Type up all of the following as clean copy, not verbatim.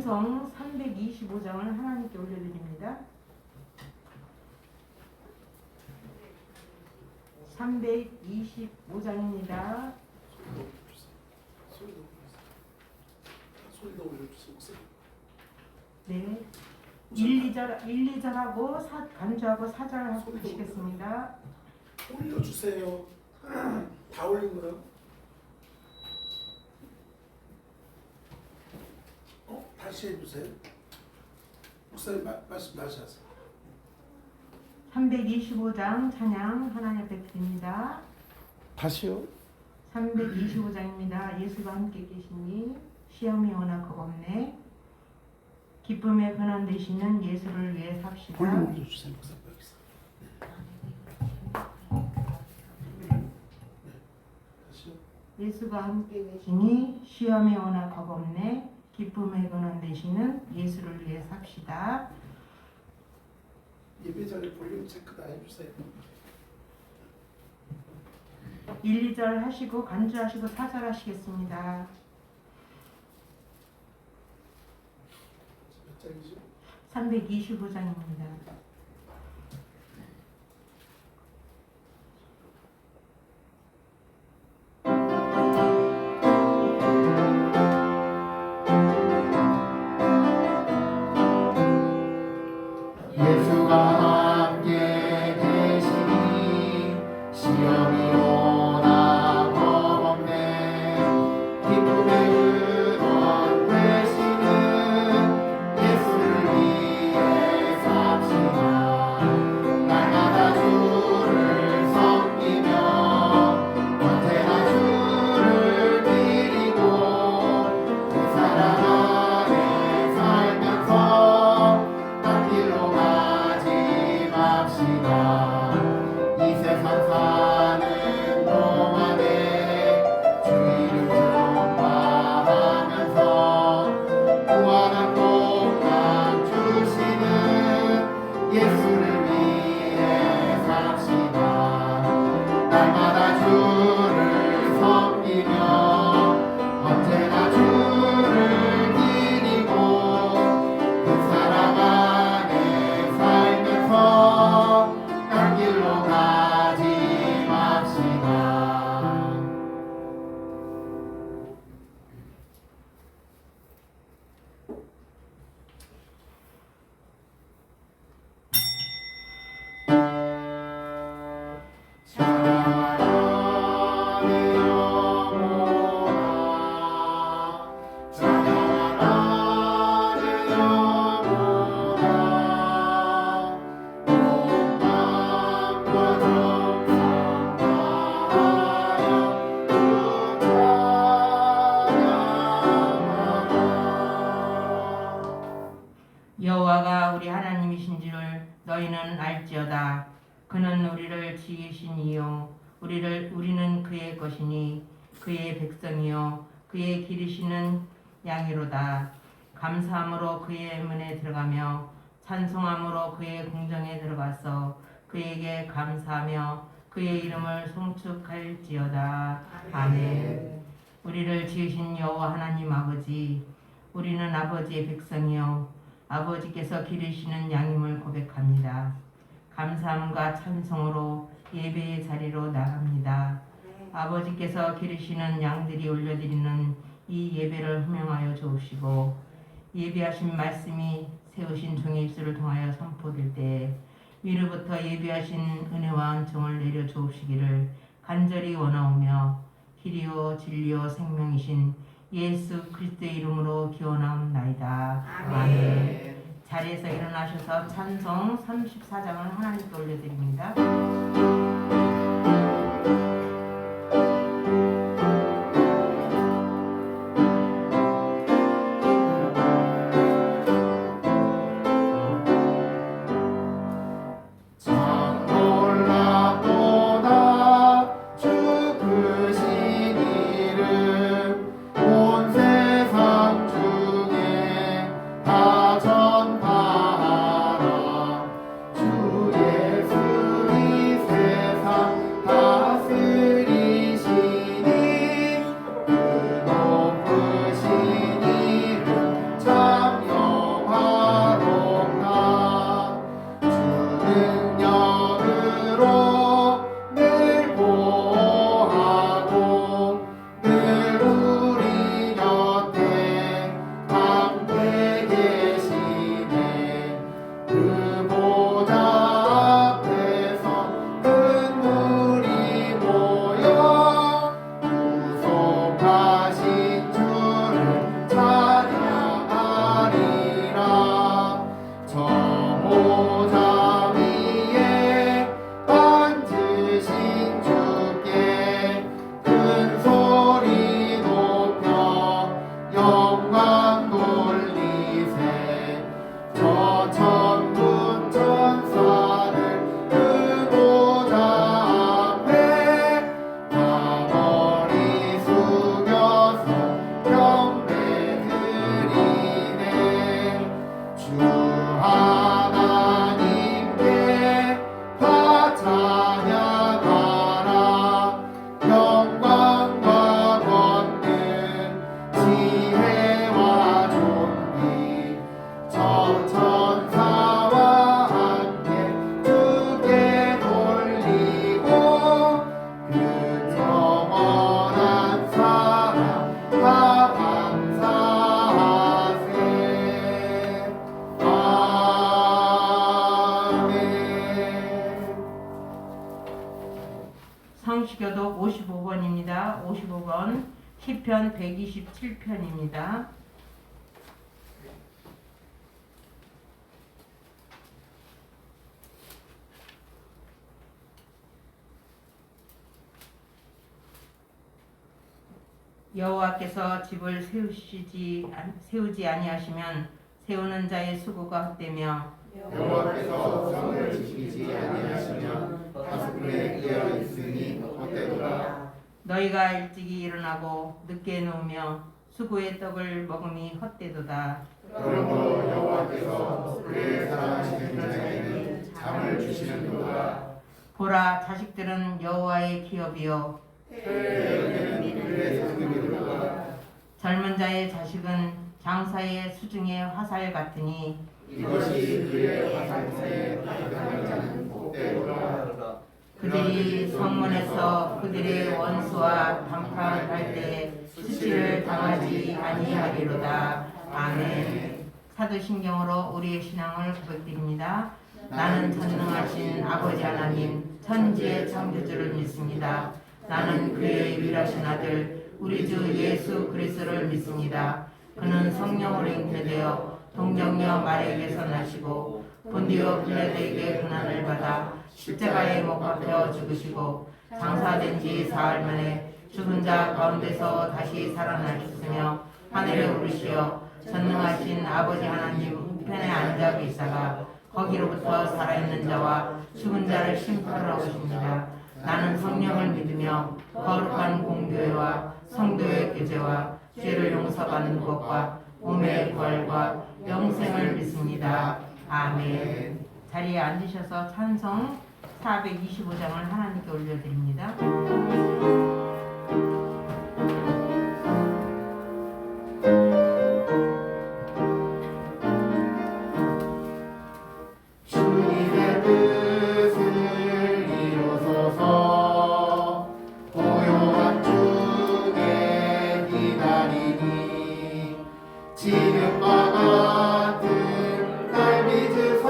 찬송 325장을 하나님께 올려드립니다. 325장입니다. 소리도 올려주세요. 네. 1, 2절하고 간주하고 4절 하시겠습니다. 올려주세요. 다 올린 거요? 다시 해주세요. 목사님 말씀 다시 하세요. 325장 찬양 하나님 앞에 드립니다. 다시요? 325장입니다. 예수가 함께 계시니 시험이 오나 겁없네. 기쁨의 근원 되시는 예수를 위해 삽시다. 볼륨 올려주세요. 목사님. 다시요? 예수가 함께 계시니 시험이 오나 겁없네. 기쁨의 근원 되시는 예수를 위해 삽시다. 예배자리 볼륨 체크 다 해주세요. 1, 2절 하시고 간주하시고 4절 하시겠습니다. 몇 장이죠? 325장입니다. 여호와가 우리 하나님이신 줄을 너희는 알지어다. 그는 우리를 지으시니요 우리는 그의 것이니 그의 백성이요 그의 기르시는 양이로다. 감사함으로 그의 문에 들어가며 찬송함으로 그의 궁정에 들어가서 그에게 감사하며 그의 이름을 송축할지어다. 아멘. 우리를 지으신 여호와 하나님 아버지, 우리는 아버지의 백성이요 아버지께서 기르시는 양임을 고백합니다. 감사함과 찬송으로 예배의 자리로 나갑니다. 아버지께서 기르시는 양들이 올려드리는 이 예배를 호명하여 주옵시고 예배하신 말씀이 세우신 종의 입술을 통하여 선포될 때에 위로부터 예배하신 은혜와 은총을 내려 주옵시기를 간절히 원하오며 길이요 진리요 생명이신 예수 그리스도의 이름으로 기원하옵나이다. 아멘. 자리에서 일어나셔서 찬송 34장을 하나님께 올려드립니다. 전파하라 주 예수 이 성시교독 55번입니다. 55번 시편 127편입니다. 여호와께서 집을 세우지 아니하시면 세우는 자의 수고가 헛되며 여호와께서 성을 지키지 아니하시면 파수꾼에 끼어 있으니 헛되도다. 너희가 일찍이 일어나고 늦게 누우며 수고의 떡을 먹음이 헛되도다. 그러므로 여호와께서 그의 사랑하시는 자에게는 잠을 주시는도다. 보라, 자식들은 여호와의 기업이요 그에게는 그의 상급이로다. 젊은 자의 자식은 장사의 수중의 화살 같으니 이것이 그의 화살에 발견하는 자는 복되도다. 그들이 성문에서 그들의 원수와 담판할 때에 수치를 당하지 아니하리로다. 아멘. 사도신경으로 우리의 신앙을 고백드립니다. 나는 전능하신 아버지 하나님 천지의 창조주를 믿습니다. 나는 그의 유일하신 아들 우리 주 예수 그리스도를 믿습니다. 그는 성령으로 잉태되어 동정녀 마리아에게서 나시고 본디오 빌라도에게 고난을 받아 십자가에 못 박혀 죽으시고 장사된 지 사흘 만에 죽은 자 가운데서 다시 살아나셨으며 하늘에 오르시어 전능하신 아버지 하나님 우편에 앉아 계시다가 거기로부터 살아있는 자와 죽은 자를 심판하러 오십니다. 나는 성령을 믿으며 거룩한 공교회와 성도의 교제와 죄를 용서받는 것과 몸의 부활과 영생을 믿습니다. 아멘. 자리에 앉으셔서 찬송 425장을 하나님께 올려드립니다. 주님의 뜻을 이루소서. 고요한 중에 기다리니 지금과 같은 날 믿으사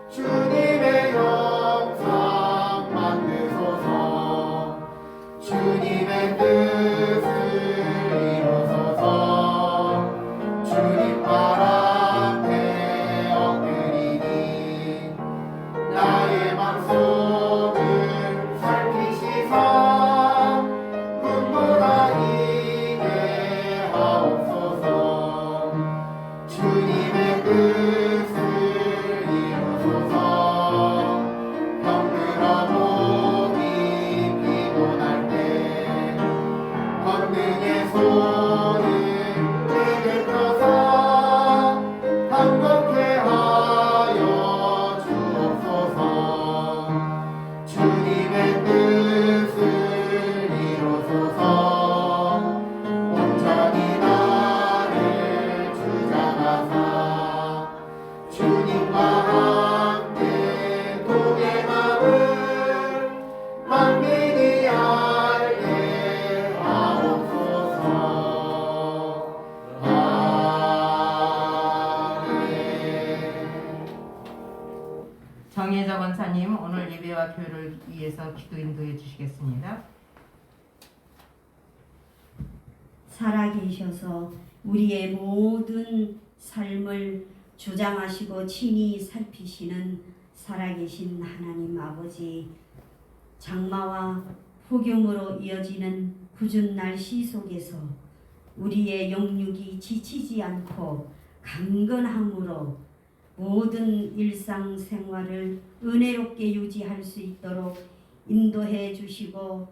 주님의 영상 만드소서. 주님의 뜻을 이루소서. 주님 발 앞에 엎드리니 나의 마음속을 살피시사 눈보라이게 하옵소서. 주님의 뜻을 이루소서. 병들어 몸이 피곤할 때 권능의 손을 내게 펴사 강건케 하여 주옵소서. 주님의 뜻을 이루소서. 온전히 나를 주장하사 주님과 함께 동행함을 만민이 알게 하옵소서. 아멘. 정혜자 권사님 오늘 예배와 교회를 위해서 기도 인도해 주시겠습니다. 살아계셔서 우리의 모든 삶을 주장하시고 친히 살피시는 살아계신 하나님 아버지, 장마와 폭염으로 이어지는 궂은 날씨 속에서 우리의 영육이 지치지 않고 강건함으로 모든 일상생활을 은혜롭게 유지할 수 있도록 인도해 주시고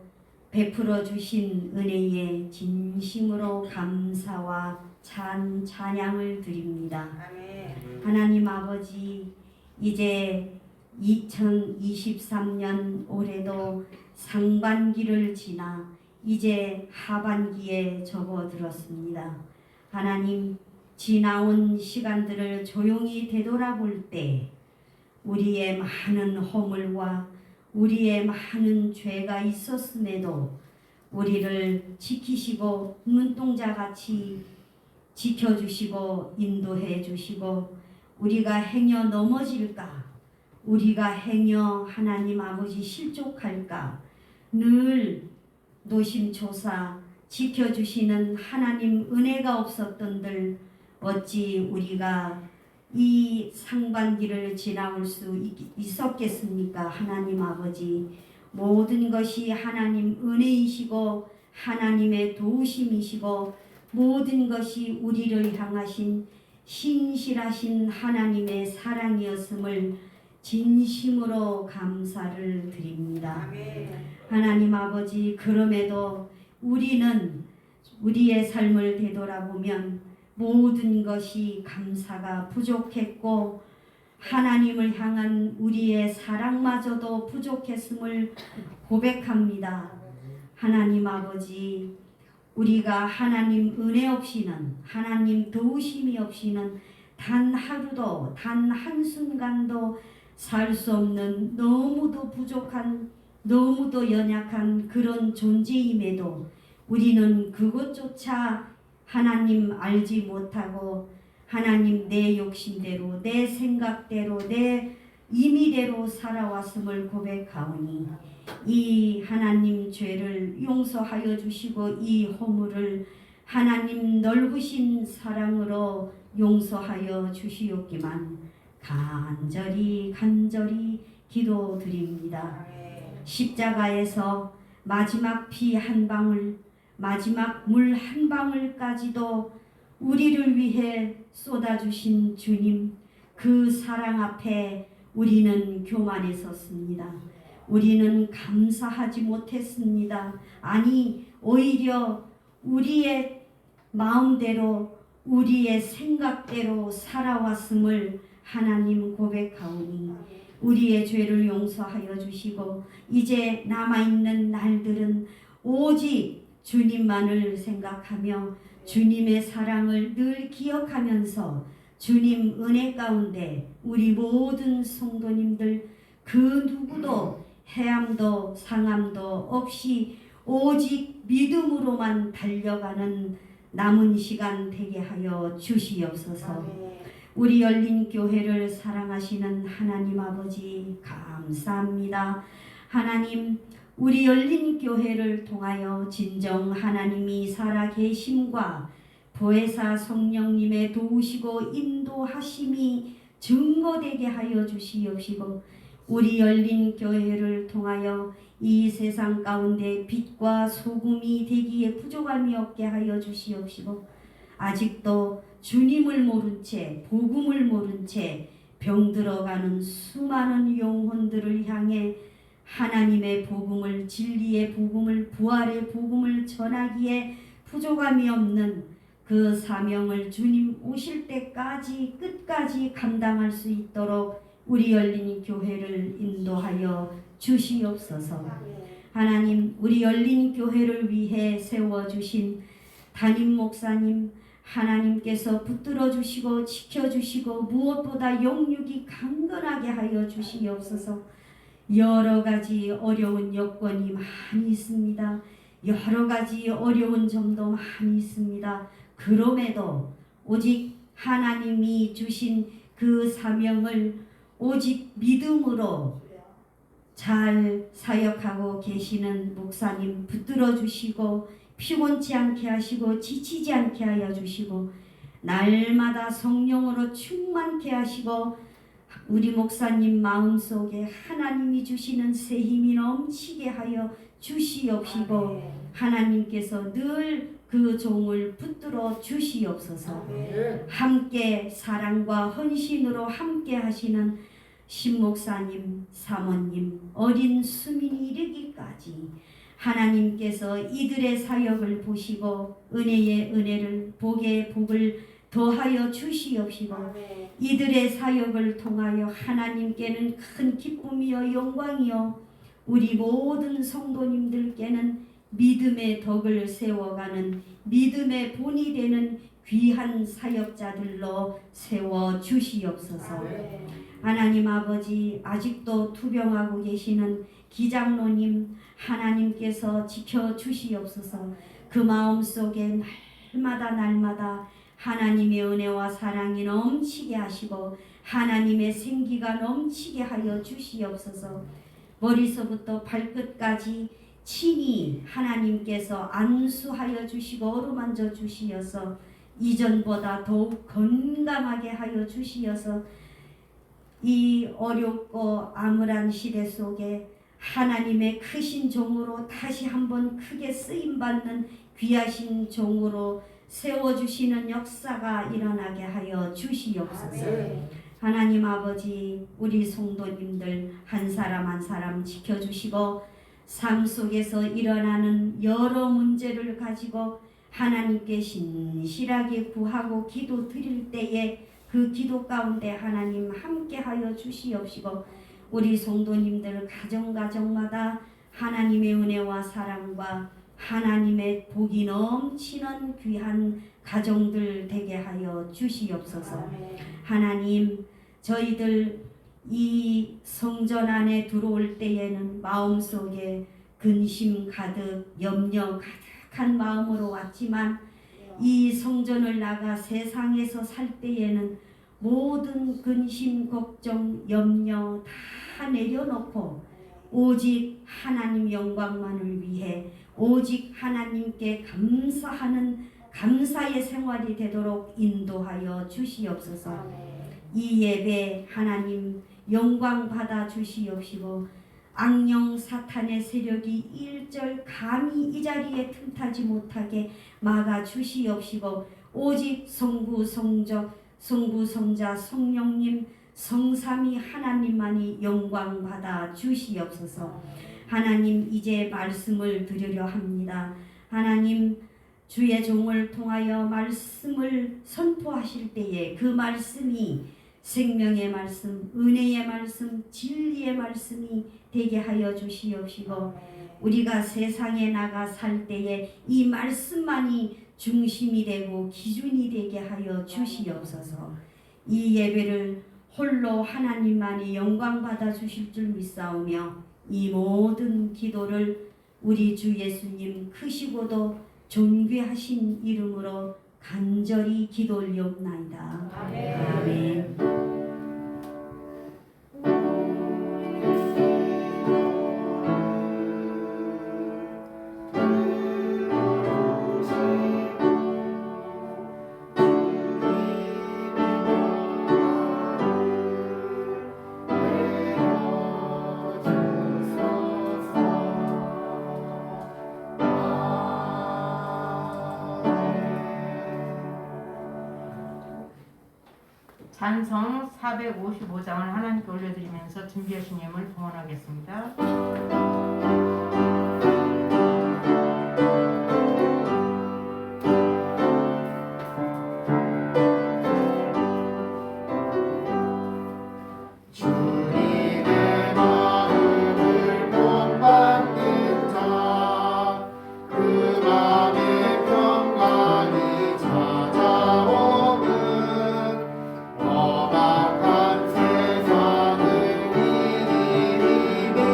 베풀어 주신 은혜에 진심으로 감사와 찬양을 드립니다. 아멘. 하나님 아버지, 이제 2023년 올해도 상반기를 지나 이제 하반기에 접어들었습니다. 하나님, 지나온 시간들을 조용히 되돌아볼 때 우리의 많은 허물과 우리의 많은 죄가 있었음에도 우리를 지키시고 눈동자같이 지켜주시고 인도해 주시고 우리가 행여 넘어질까 우리가 행여 하나님 아버지 실족할까 늘 노심초사 지켜주시는 하나님 은혜가 없었던들 어찌 우리가 이 상반기를 지나올 수 있었겠습니까? 하나님 아버지, 모든 것이 하나님 은혜이시고 하나님의 도우심이시고 모든 것이 우리를 향하신 신실하신 하나님의 사랑이었음을 진심으로 감사를 드립니다. 하나님 아버지, 그럼에도 우리는 우리의 삶을 되돌아보면 모든 것이 감사가 부족했고 하나님을 향한 우리의 사랑마저도 부족했음을 고백합니다. 하나님 아버지, 우리가 하나님 은혜 없이는, 하나님 도우심이 없이는 단 하루도 단 한순간도 살 수 없는 너무도 부족한, 너무도 연약한 그런 존재임에도 우리는 그것조차 하나님 알지 못하고 하나님 내 욕심대로, 내 생각대로, 내 임의대로 살아왔음을 고백하오니 이 하나님 죄를 용서하여 주시고 이 허물을 하나님 넓으신 사랑으로 용서하여 주시옵기만 간절히 기도드립니다. 십자가에서 마지막 피 한 방울, 마지막 물 한 방울까지도 우리를 위해 쏟아주신 주님, 그 사랑 앞에 우리는 교만했었습니다. 우리는 감사하지 못했습니다. 아니, 오히려 우리의 마음대로, 우리의 생각대로 살아왔음을 하나님 고백하오니 우리의 죄를 용서하여 주시고 이제 남아있는 날들은 오직 주님만을 생각하며 주님의 사랑을 늘 기억하면서 주님 은혜 가운데 우리 모든 성도님들 그 누구도 해함도 상함도 없이 오직 믿음으로만 달려가는 남은 시간 되게 하여 주시옵소서. 우리 열린 교회를 사랑하시는 하나님 아버지 감사합니다. 하나님, 우리 열린 교회를 통하여 진정 하나님이 살아계심과 보혜사 성령님의 도우시고 인도하심이 증거되게 하여 주시옵시고 우리 열린 교회를 통하여 이 세상 가운데 빛과 소금이 되기에 부족함이 없게 하여 주시옵시고 아직도 주님을 모른 채 복음을 모른 채 병들어가는 수많은 영혼들을 향해 하나님의 복음을, 진리의 복음을, 부활의 복음을 전하기에 부족함이 없는 그 사명을 주님 오실 때까지 끝까지 감당할 수 있도록 우리 열린 교회를 인도하여 주시옵소서. 하나님, 우리 열린 교회를 위해 세워주신 담임 목사님 하나님께서 붙들어 주시고 지켜주시고 무엇보다 영육이 강건하게 하여 주시옵소서. 여러 가지 어려운 여건이 많이 있습니다. 여러 가지 어려운 점도 많이 있습니다. 그럼에도 오직 하나님이 주신 그 사명을 오직 믿음으로 잘 사역하고 계시는 목사님 붙들어 주시고 피곤치 않게 하시고 지치지 않게 하여 주시고 날마다 성령으로 충만케 하시고 우리 목사님 마음속에 하나님이 주시는 새 힘이 넘치게 하여 주시옵시고 하나님께서 늘 그 종을 붙들어 주시옵소서. 함께 사랑과 헌신으로 함께 하시는 신목사님, 사모님, 어린 수민이 이르기까지 하나님께서 이들의 사역을 보시고 은혜의 은혜를, 복의 복을 더하여 주시옵시고 이들의 사역을 통하여 하나님께는 큰 기쁨이요 영광이요 우리 모든 성도님들께는 믿음의 덕을 세워가는 믿음의 본이 되는 귀한 사역자들로 세워 주시옵소서. 하나님 아버지, 아직도 투병하고 계시는 기장로님 하나님께서 지켜주시옵소서. 그 마음속에 날마다 하나님의 은혜와 사랑이 넘치게 하시고 하나님의 생기가 넘치게 하여 주시옵소서. 머리서부터 발끝까지 친히 하나님께서 안수하여 주시고 어루만져 주시어서 이전보다 더욱 건강하게 하여 주시어서 이 어렵고 암울한 시대 속에 하나님의 크신 종으로 다시 한번 크게 쓰임받는 귀하신 종으로 세워주시는 역사가 일어나게 하여 주시옵소서. 하나님 아버지, 우리 성도님들 한 사람 한 사람 지켜주시고 삶 속에서 일어나는 여러 문제를 가지고 하나님께 신실하게 구하고 기도 드릴 때에 그 기도 가운데 하나님 함께하여 주시옵시고 우리 성도님들 가정마다 하나님의 은혜와 사랑과 하나님의 복이 넘치는 귀한 가정들 되게 하여 주시옵소서. 하나님, 저희들 이 성전 안에 들어올 때에는 마음속에 근심 가득 염려 가득한 마음으로 왔지만 이 성전을 나가 세상에서 살 때에는 모든 근심 걱정 염려 다 내려놓고 오직 하나님 영광만을 위해 오직 하나님께 감사하는 감사의 생활이 되도록 인도하여 주시옵소서. 이 예배 하나님 영광 받아 주시옵시고 악령 사탄의 세력이 일절 감히 이 자리에 틈타지 못하게 막아 주시옵시고 오직 성부 성자 성령님 성삼위 하나님만이 영광 받아 주시옵소서. 하나님, 이제 말씀을 드리려 합니다. 하나님, 주의 종을 통하여 말씀을 선포하실 때에 그 말씀이 생명의 말씀, 은혜의 말씀, 진리의 말씀이 되게 하여 주시옵시고 우리가 세상에 나가 살 때에 이 말씀만이 중심이 되고 기준이 되게 하여 주시옵소서. 이 예배를 홀로 하나님만이 영광 받아 주실 줄 믿사오며 이 모든 기도를 우리 주 예수님 크시고도 존귀하신 이름으로 간절히 기도 올리옵나이다. 아멘. 찬성 455장을 하나님께 올려드리면서 준비하신 예물 봉헌하겠습니다. 주님의 마음을 본받는 자, 그 맘에 평강이 찾아오는 험악한 세상을 이기니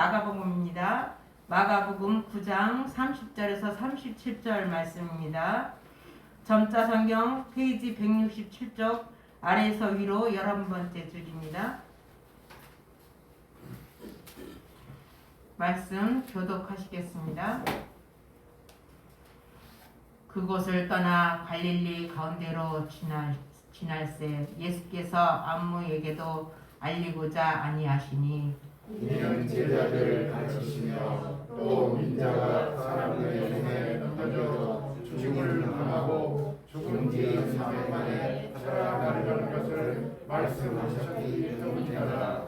마가복음입니다. 마가복음 9장 30절에서 37절 말씀입니다. 점자 성경 페이지 167쪽 아래에서 위로 11번째 줄입니다. 말씀 교독하시겠습니다. 그곳을 떠나 갈릴리 가운데로 지날새 예수께서 아무에게도 알리고자 아니하시니 이는 제자들을 가르치시며 또 인자가 사람들의 손에 넘겨져 죽음을 당하고 죽은 지 3일 만에 살아나는 것을 말씀하셨기 때문이다.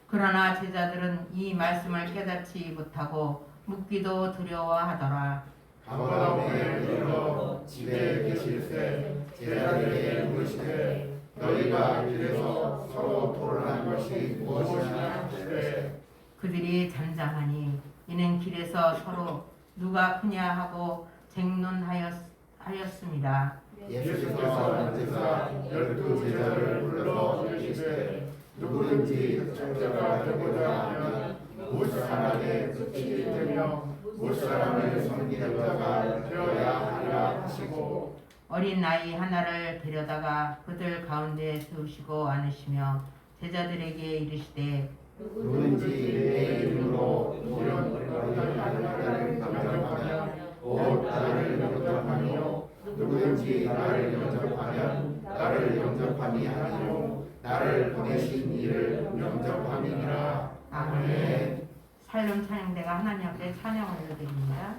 그러나 제자들은 이 말씀을 깨닫지 못하고 묻기도 두려워하더라. 가버나움에 이르러 집에 계실새 제자들에게 물으시되 너희가 길에서 서로 토론한 것이 무엇이냐 하시되 그들이 잠잠하니 이는 길에서 서로 누가 크냐 하고 쟁론하였습니다. 예수께서 앉으사 12 제자를 불러 이르시되 누구든지 청자가 되고자 하면 못 사람의 끝이 되며 못 사람을 섬기는 자가 되어야 하리라 하시고 어린 아이 하나를 데려다가 그들 가운데 세우시고 앉으시며 제자들에게 이르시되 누구든지 내 이름으로 이런 거리를 하는 영접하면 곧 나를 영접하며 누구든지 나를 영접하면 나를 영접함이 아니요 나를 보내신 이를 영접함이니라. 아멘. 살림 찬양대가 하나님 앞에 찬양 올려드립니다.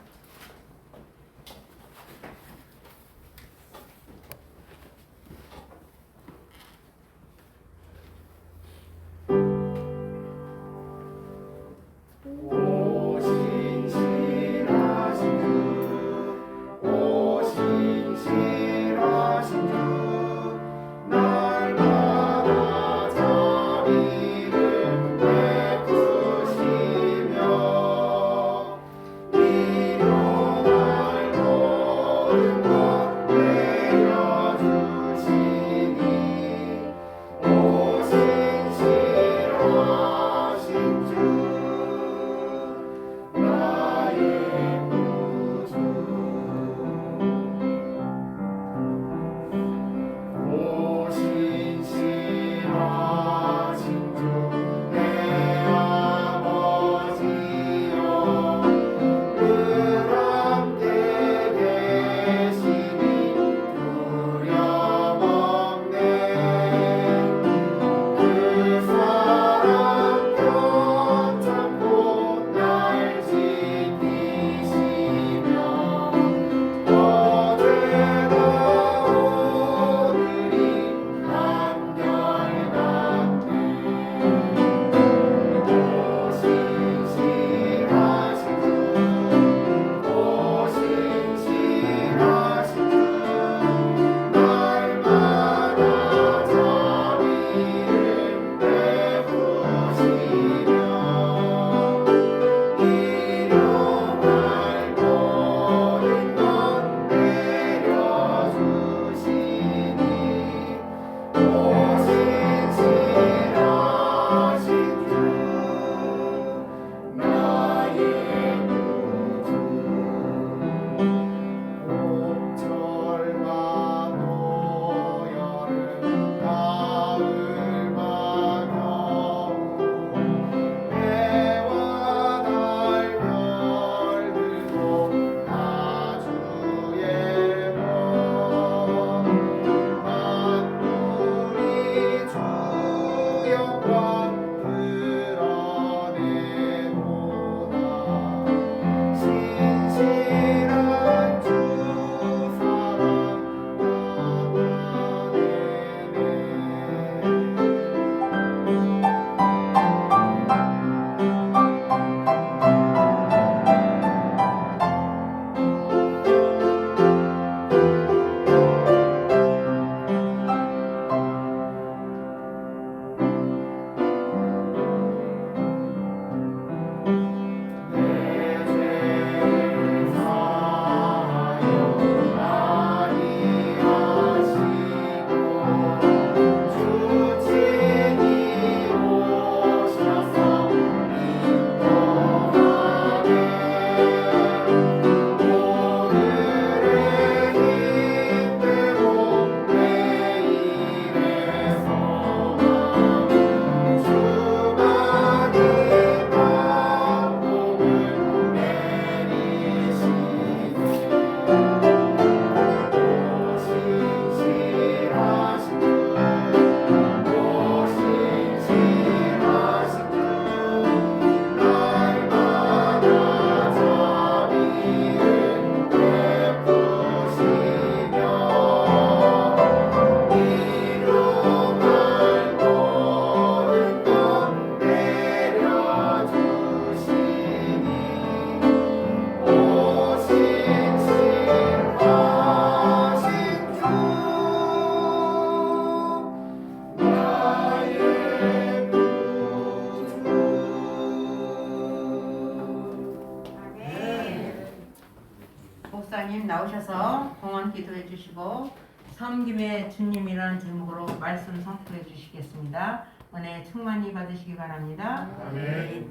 이름 나오셔서 공헌 기도해 주시고 섬김의 주님이라는 제목으로 말씀 선포해 주시겠습니다. 은혜 충만히 받으시기 바랍니다. 아멘.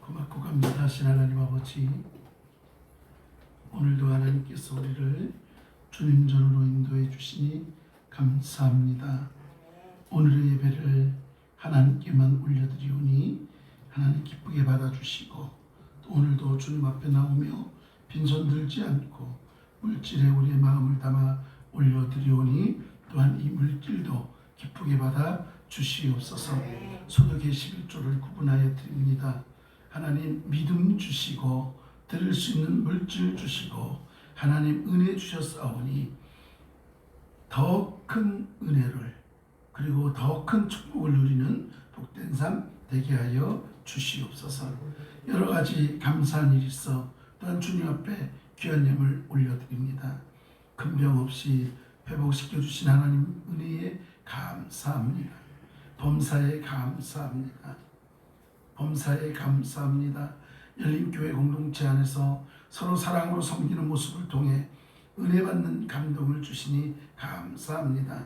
고맙고 감사하신 하나님 아버지, 오늘도 하나님께서 우리를 주님 전으로 인도해 주시니 감사합니다. 오늘의 예배를 하나님께만 올려드리오니 하나님 기쁘게 받아주시고, 또 오늘도 주님 앞에 나오며 빈손 들지 않고 물질에 우리의 마음을 담아 올려드리오니 또한 이 물질도 기쁘게 받아 주시옵소서. 소득의 11조를 구분하여 드립니다. 하나님 믿음 주시고 드릴 수 있는 물질 주시고 하나님 은혜 주셨사오니 더 큰 은혜를 그리고 더 큰 축복을 누리는 복된 삶 되게 하여 주시옵소서. 여러 가지 감사한 일이 있어 또한 주님 앞에 귀한 예물 올려드립니다. 큰 병 없이 회복시켜 주신 하나님 은혜에 감사합니다. 범사에 감사합니다. 범사에 감사합니다. 열린교회 공동체 안에서 서로 사랑으로 섬기는 모습을 통해 은혜 받는 감동을 주시니 감사합니다.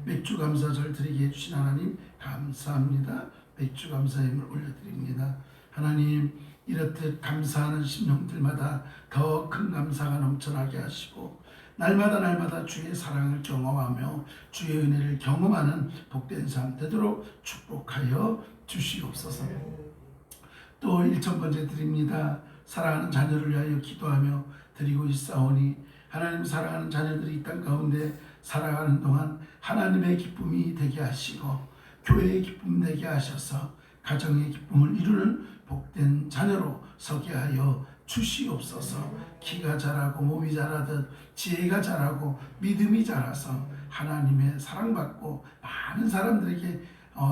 맥주 감사절 드리게 해주신 하나님 감사합니다. 맥주 감사임을 올려드립니다. 하나님 이렇듯 감사하는 심령들마다 더 큰 감사가 넘쳐나게 하시고 날마다 주의 사랑을 경험하며 주의 은혜를 경험하는 복된 삶 되도록 축복하여 주시옵소서. 또 1,000번째 드립니다. 사랑하는 자녀를 위하여 기도하며 드리고 있사오니 하나님 사랑하는 자녀들이 이 땅 가운데 살아가는 동안 하나님의 기쁨이 되게 하시고 교회의 기쁨 되게 하셔서 가정의 기쁨을 이루는 복된 자녀로 서게 하여 주시옵소서. 키가 자라고 몸이 자라듯 지혜가 자라고 믿음이 자라서 하나님의 사랑받고 많은 사람들에게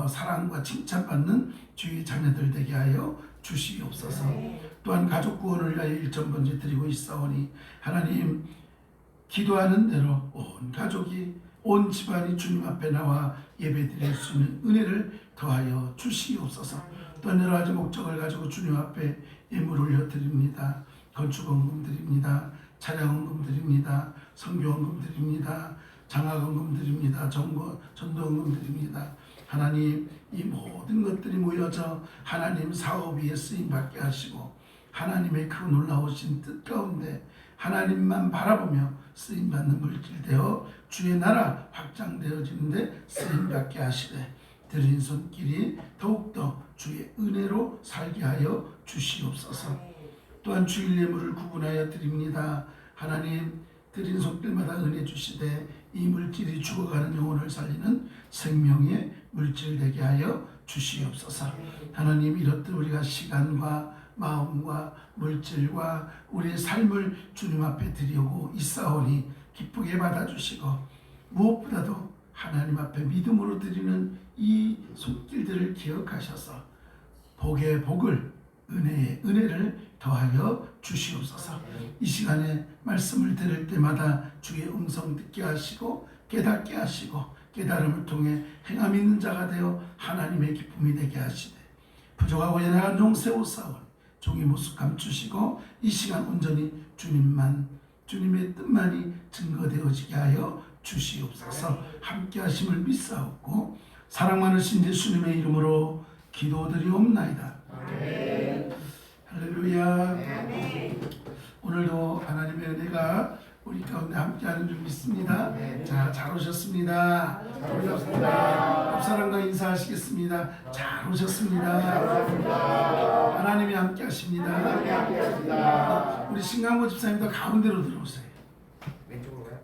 사랑과 칭찬받는 주의 자녀들 되게 하여 주시옵소서. 또한 가족 구원을 위하여 1,000번째 드리고 있사오니 하나님 기도하는 대로 온 가족이 온 집안이 주님 앞에 나와 예배드릴 수 있는 은혜를 더하여 주시옵소서. 또한 여러 가지 목적을 가지고 주님 앞에 예물 올려드립니다. 건축원금 드립니다. 차량원금 드립니다. 선교원금 드립니다. 장학원금 드립니다. 전도원금 드립니다. 하나님 이 모든 것들이 모여져 하나님 사업 위에 쓰임받게 하시고 하나님의 그 놀라우신 뜻 가운데 하나님만 바라보며 쓰임받는 물질 되어 주의 나라 확장되어지는데 쓰임받게 하시되 드린 손길이 더욱더 주의 은혜로 살게 하여 주시옵소서. 또한 주일 예물을 구분하여 드립니다. 하나님 드린 손길마다 은혜 주시되 이 물질이 죽어가는 영혼을 살리는 생명의 물질 되게 하여 주시옵소서. 하나님 이렇듯 우리가 시간과 마음과 물질과 우리의 삶을 주님 앞에 드리고 있사오니 기쁘게 받아주시고 무엇보다도 하나님 앞에 믿음으로 드리는 이 손길들을 기억하셔서 복의 복을 은혜의 은혜를 더하여 주시옵소서. 이 시간에 말씀을 들을 때마다 주의 음성 듣게 하시고 깨닫게 하시고 깨달음을 통해 행함 있는 자가 되어 하나님의 기쁨이 되게 하시되 부족하고 연약한 종 세우사오니 종의 모습 감추시고 이 시간 온전히 주님의 뜻만이 증거되어지게 하여 주시옵소서. 함께 하심을 믿사옵고 사랑 많으신 예수님의 이름으로 기도드리옵나이다. 아멘. 할렐루야. 아멘. 오늘도 하나님의 은혜가 우리 가운데 함께하는 줄 믿습니다. 자, 잘 오셨습니다. 우리 옆 사람과 인사하시겠습니다. 잘 오셨습니다. 하나님이 함께하십니다. 우리 신강모 집사님도 가운데로 들어오세요. 왼쪽으로 가요?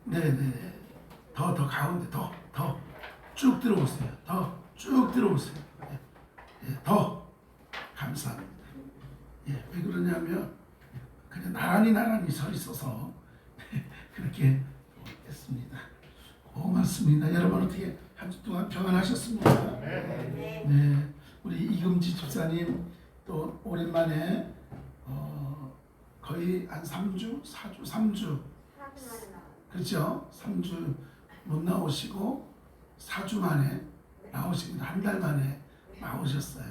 네네. 더 가운데 더 쭉 들어오세요. 더 쭉 들어오세요. 예, 더 감사합니다. 예, 왜 그러냐면 그냥 나란히 서 있어서 그렇게 했습니다. 고맙습니다. 여러분 어떻게 한 주 동안 평안하셨습니까? 네, 우리 이금지 집사님 또 오랜만에 거의 한 3주 그렇죠? 3주 못 나오시고 4주 만에 나오신 한 달 만에 나오셨어요.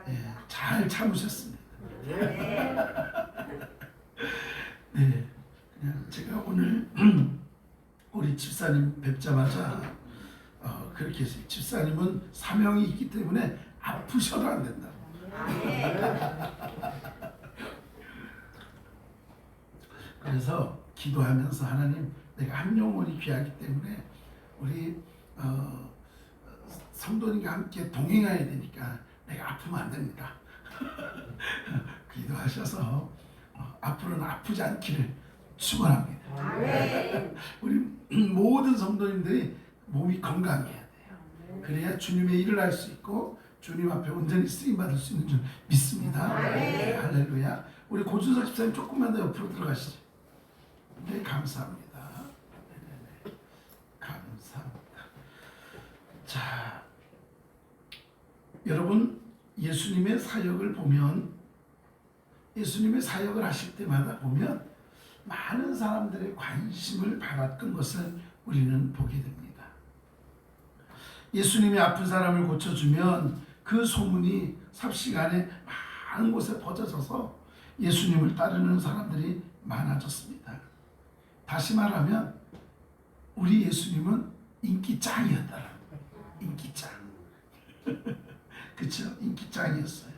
예, 잘 참으셨습니다. 네, 그냥 제가 오늘 우리 집사님 뵙자마자 그렇게 했어요. 집사님은 사명이 있기 때문에 아프셔도 안 된다. 그래서 기도하면서 하나님, 내가 한 영혼이 귀하기 때문에 우리 성도님과 함께 동행해야 되니까 내가 아프면 안 됩니다. 기도하셔서 앞으로는 아프지 않기를 축원합니다. 우리 모든 성도님들이 몸이 건강해야 돼요. 그래야 주님의 일을 할 수 있고 주님 앞에 온전히 쓰임 받을 수 있는 줄 믿습니다. 네, 할렐루야. 우리 고준석 집사님 조금만 더 옆으로 들어가시죠. 네, 감사합니다. 네, 감사합니다. 자, 여러분, 예수님의 사역을 보면, 예수님의 사역을 하실 때마다 보면 많은 사람들의 관심을 받았던 것을 우리는 보게 됩니다. 예수님이 아픈 사람을 고쳐주면 그 소문이 삽시간에 많은 곳에 퍼져져서 예수님을 따르는 사람들이 많아졌습니다. 다시 말하면 우리 예수님은 인기짱이었다라는 거예요. 인기짱. 그렇죠? 인기짱이었어요.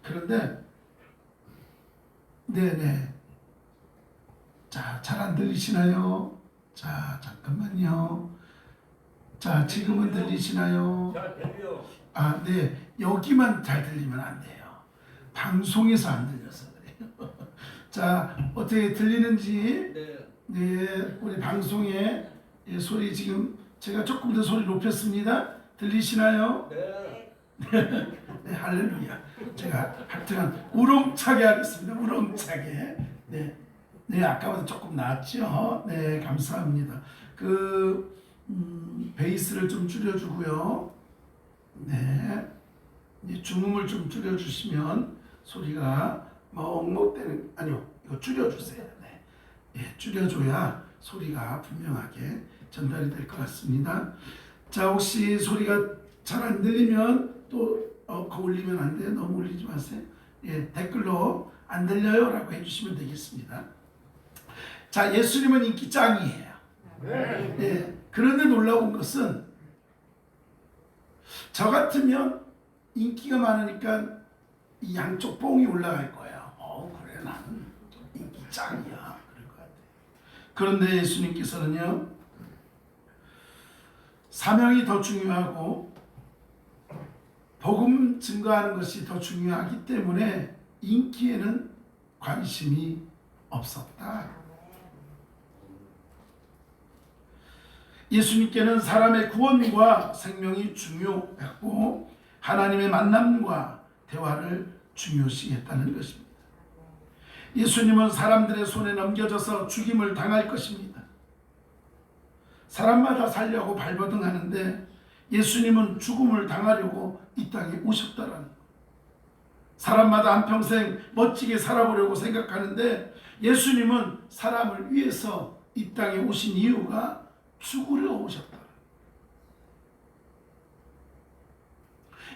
그런데 네네. 자, 잘 안 들리시나요? 자, 잠깐만요. 자, 지금은 들리시나요? 잘 들려. 아, 네. 여기만 잘 들리면 안 돼요. 방송에서 안 들려서 그래요. 자, 어떻게 들리는지. 네. 네, 우리 방송에 소리 지금 제가 조금 더 소리 높였습니다. 들리시나요? 네. 네, 할렐루야. 제가 하여튼 우렁차게 하겠습니다. 우렁차게. 네, 네, 아까보다 조금 나았죠. 네, 감사합니다. 베이스를 좀 줄여주고요. 네, 중음을 좀 줄여주시면 소리가 먹먹대는, 아니요, 이거 줄여주세요. 네, 예, 줄여줘야 소리가 분명하게 전달이 될 것 같습니다. 자, 혹시 소리가 잘 안 들리면 또 올리면 안 돼요. 너무 올리지 마세요. 예, 댓글로 안 들려요 라고 해주시면 되겠습니다. 자, 예수님은 인기짱이에요. 네. 예, 그런데 놀라운 것은 저 같으면 인기가 많으니까 이 양쪽 뽕이 올라갈 거예요. 그래, 나는 인기짱이야. 그럴 것 같아요. 그런데 예수님께서는요, 사명이 더 중요하고 복음 증거하는 것이 더 중요하기 때문에 인기에는 관심이 없었다. 예수님께는 사람의 구원과 생명이 중요했고 하나님의 만남과 대화를 중요시 했다는 것입니다. 예수님은 사람들의 손에 넘겨져서 죽임을 당할 것입니다. 사람마다 살려고 발버둥하는데 예수님은 죽음을 당하려고 이 땅에 오셨다라는 것. 사람마다 한평생 멋지게 살아보려고 생각하는데 예수님은 사람을 위해서 이 땅에 오신 이유가 죽으려 오셨다.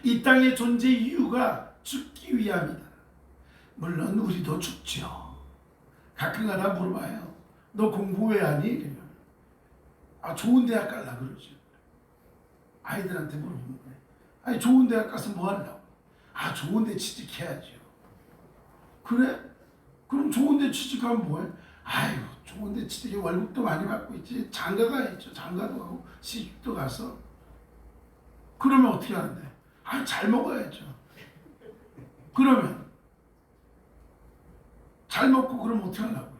이 땅의 존재 이유가 죽기 위함이다. 물론 우리도 죽죠. 가끔가다 물어봐요. 너 공부 왜 하니? 그러면 좋은 대학 갈라 그러죠. 아이들한테 물어보면 그래. 아니, 좋은 대학 가서 뭐 하려고? 좋은 데 취직해야죠. 그래? 그럼 좋은 데 취직하면 뭐해? 아유, 좋은 데 취직해 월급도 많이 받고 있지. 장가 가야죠. 장가도 가고 시집도 가서. 그러면 어떻게 하는데? 잘 먹어야죠. 그러면 잘 먹고 그러면 어떻게 하려고?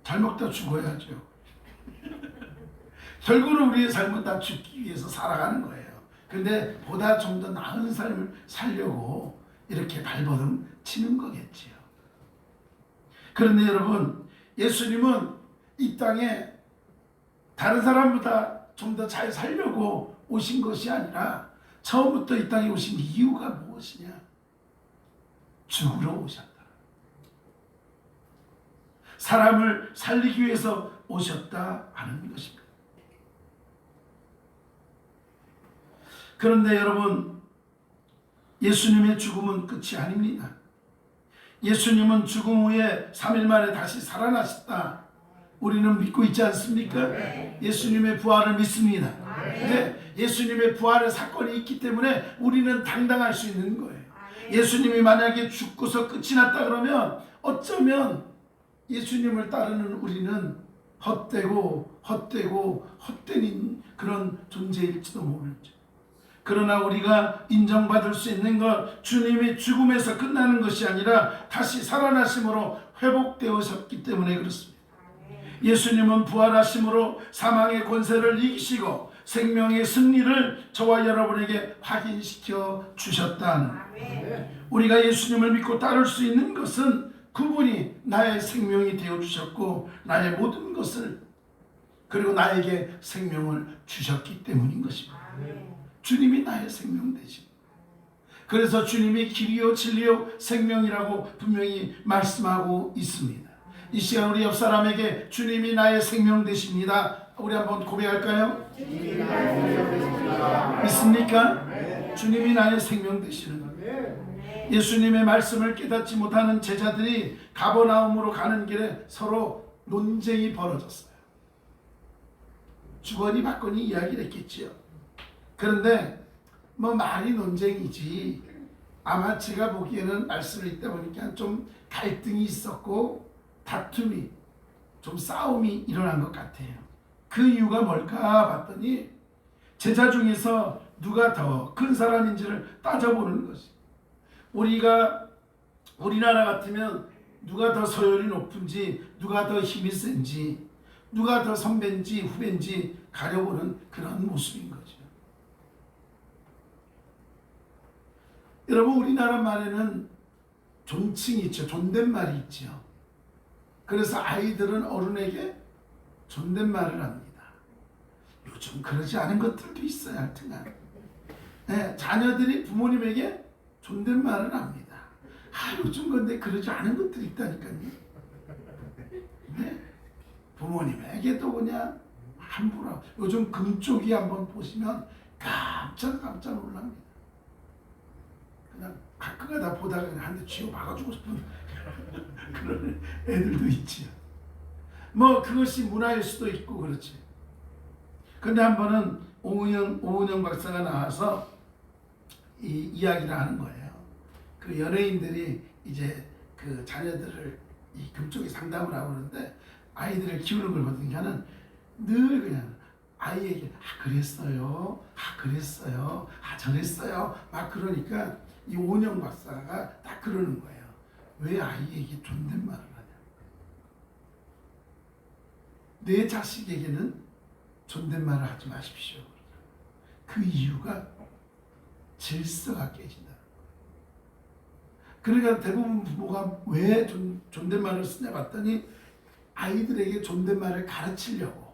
잘 먹다 죽어야죠. 결국은 우리의 삶은 다 죽기 위해서 살아가는 거예요. 근데 보다 좀 더 나은 삶을 살려고 이렇게 발버둥 치는 거겠지요. 그런데 여러분, 예수님은 이 땅에 다른 사람보다 좀 더 잘 살려고 오신 것이 아니라 처음부터 이 땅에 오신 이유가 무엇이냐? 죽으러 오셨다. 사람을 살리기 위해서 오셨다 하는 것입니다. 그런데 여러분, 예수님의 죽음은 끝이 아닙니다. 예수님은 죽음 후에 3일 만에 다시 살아나셨다. 우리는 믿고 있지 않습니까? 예수님의 부활을 믿습니다. 근데 예수님의 부활의 사건이 있기 때문에 우리는 당당할 수 있는 거예요. 예수님이 만약에 죽고서 끝이 났다 그러면 어쩌면 예수님을 따르는 우리는 헛되고 헛된 그런 존재일지도 모르죠. 그러나 우리가 인정받을 수 있는 것, 주님이 죽음에서 끝나는 것이 아니라 다시 살아나심으로 회복되어졌기 때문에 그렇습니다. 예수님은 부활하심으로 사망의 권세를 이기시고 생명의 승리를 저와 여러분에게 확인시켜 주셨다는, 우리가 예수님을 믿고 따를 수 있는 것은 그분이 나의 생명이 되어주셨고 나의 모든 것을, 그리고 나에게 생명을 주셨기 때문인 것입니다. 주님이 나의 생명 되십니다. 그래서 주님이 길이요 진리요 생명이라고 분명히 말씀하고 있습니다. 이 시간 우리 옆 사람에게 주님이 나의 생명 되십니다. 우리 한번 고백할까요? 믿습니까? 주님이 나의 생명 되시는 거예요. 예수님의 말씀을 깨닫지 못하는 제자들이 가버나움으로 가는 길에 서로 논쟁이 벌어졌어요. 주거니 받거니 이야기를 했겠지요. 그런데 뭐 말이 논쟁이지, 아마 제가 보기에는 말씀을 읽다 보니까 좀 갈등이 있었고 다툼이, 좀 싸움이 일어난 것 같아요. 그 이유가 뭘까 봤더니 제자 중에서 누가 더 큰 사람인지를 따져보는 것이, 우리나라 같으면 누가 더 서열이 높은지, 누가 더 힘이 센지, 누가 더 선배인지 후배인지 가려보는 그런 모습인 거죠. 여러분, 우리나라 말에는 존칭이 있죠. 존댓말이 있죠. 그래서 아이들은 어른에게 존댓말을 합니다. 요즘 그러지 않은 것들도 있어요. 하여튼간 네, 자녀들이 부모님에게 존댓말을 합니다. 요즘 근데 그러지 않은 것들이 있다니까요. 네, 부모님에게도 그냥 함부로, 요즘 금쪽이 한번 보시면 깜짝 놀랍니다. 그냥 가끔가다 보다가 그냥 한 대 쥐어 박아주고 싶은 그런 애들도 있지요. 뭐 그것이 문화일 수도 있고 그렇지. 근데 한 번은 오은영 박사가 나와서 이 이야기를 하는 거예요. 그 연예인들이 이제 그 자녀들을 이 금쪽이 상담을 하고 그러는데 아이들을 키우는 걸 보니까는 늘 그냥 아이에게 그랬어요, 저랬어요, 막 그러니까 이 오은영 박사가 딱 그러는 거예요. 왜 아이에게 존댓말을 하냐? 내 자식에게는 존댓말을 하지 마십시오. 그 이유가 질서가 깨진다. 그러니까 대부분 부모가 왜 존댓말을 쓰냐 봤더니 아이들에게 존댓말을 가르치려고,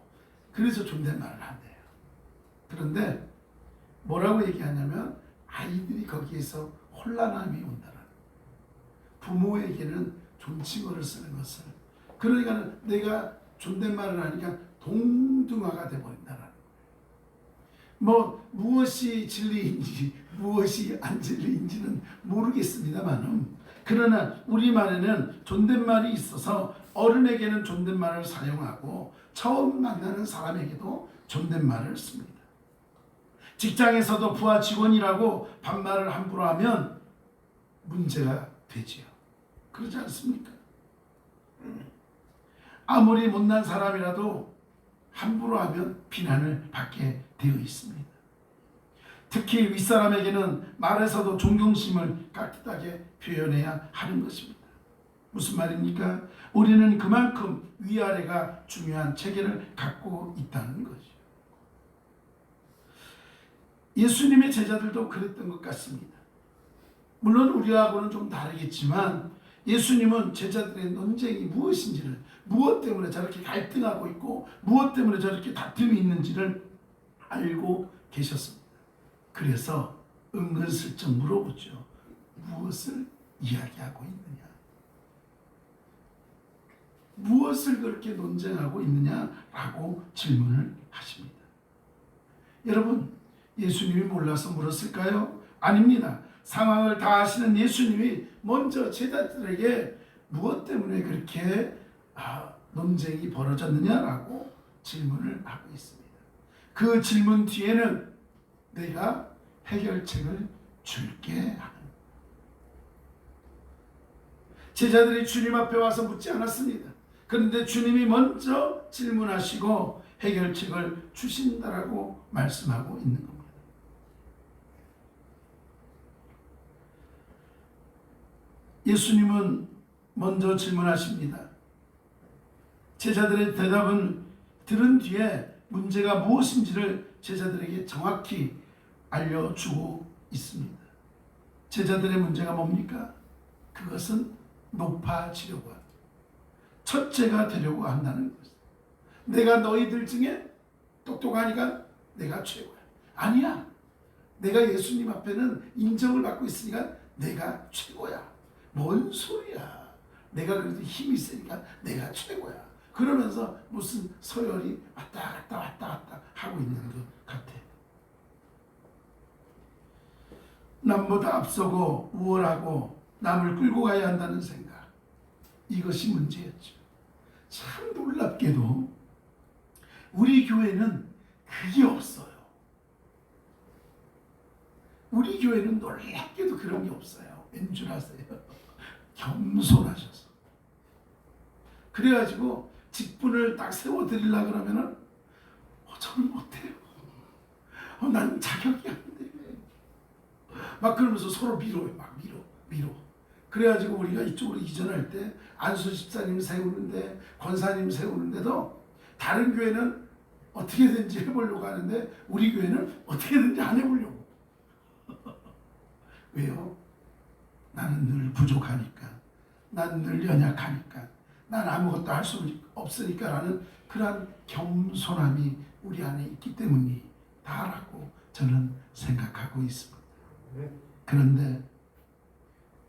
그래서 존댓말을 한대요. 그런데 뭐라고 얘기하냐면 아이들이 거기에서 혼란함이 온다라는, 부모에게는 존칭어를 쓰는 것을, 그러니까 내가 존댓말을 하니까 동등화가 돼버린다라는 거예요. 뭐 무엇이 진리인지 무엇이 안 진리인지는 모르겠습니다만, 그러나 우리말에는 존댓말이 있어서 어른에게는 존댓말을 사용하고 처음 만나는 사람에게도 존댓말을 씁니다. 직장에서도 부하 직원이라고 반말을 함부로 하면 문제가 되지요. 그렇지 않습니까? 아무리 못난 사람이라도 함부로 하면 비난을 받게 되어 있습니다. 특히 윗사람에게는 말에서도 존경심을 깍듯하게 표현해야 하는 것입니다. 무슨 말입니까? 우리는 그만큼 위아래가 중요한 체계를 갖고 있다는 거죠. 예수님의 제자들도 그랬던 것 같습니다. 물론 우리하고는 좀 다르겠지만 예수님은 제자들의 논쟁이 무엇인지를, 무엇 때문에 저렇게 갈등하고 있고 무엇 때문에 저렇게 다툼이 있는지를 알고 계셨습니다. 그래서 은근슬쩍 물어보죠. 무엇을 이야기하고 있느냐? 무엇을 그렇게 논쟁하고 있느냐라고 질문을 하십니다. 여러분, 예수님이 몰라서 물었을까요? 아닙니다. 상황을 다 아시는 예수님이 먼저 제자들에게 무엇 때문에 그렇게 논쟁이 벌어졌느냐라고 질문을 하고 있습니다. 그 질문 뒤에는 내가 해결책을 줄게 하는, 제자들이 주님 앞에 와서 묻지 않았습니다. 그런데 주님이 먼저 질문하시고 해결책을 주신다라고 말씀하고 있는 겁니다. 예수님은 먼저 질문하십니다. 제자들의 대답은 들은 뒤에 문제가 무엇인지를 제자들에게 정확히 알려주고 있습니다. 제자들의 문제가 뭡니까? 그것은 높아지려고 한다. 첫째가 되려고 한다는 것. 내가 너희들 중에 똑똑하니까 내가 최고야. 아니야. 내가 예수님 앞에는 인정을 받고 있으니까 내가 최고야. 뭔 소리야. 내가 그래도 힘이 있으니까 내가 최고야. 그러면서 무슨 서열이 왔다 갔다 하고 있는 것 같아. 남보다 앞서고 우월하고 남을 끌고 가야 한다는 생각. 이것이 문제였죠. 참 놀랍게도 우리 교회는 그게 없어요. 우리 교회는 놀랍게도 그런 게 없어요. 왠 줄 아세요? 겸손하셔서. 그래가지고 직분을 딱 세워드리려고 그러면은 저는 못해요. 난 자격이 안 돼. 막 그러면서 서로 밀어요. 막 밀어. 그래가지고 우리가 이쪽으로 이전할 때 안수 집사님 세우는데, 권사님 세우는데도 다른 교회는 어떻게든지 해보려고 하는데 우리 교회는 어떻게든지 안 해보려고. 왜요? 나는 늘 부족하니까, 난 늘 연약하니까, 난 아무것도 할 수 없으니까 라는 그러한 겸손함이 우리 안에 있기 때문이다라고 저는 생각하고 있습니다. 그런데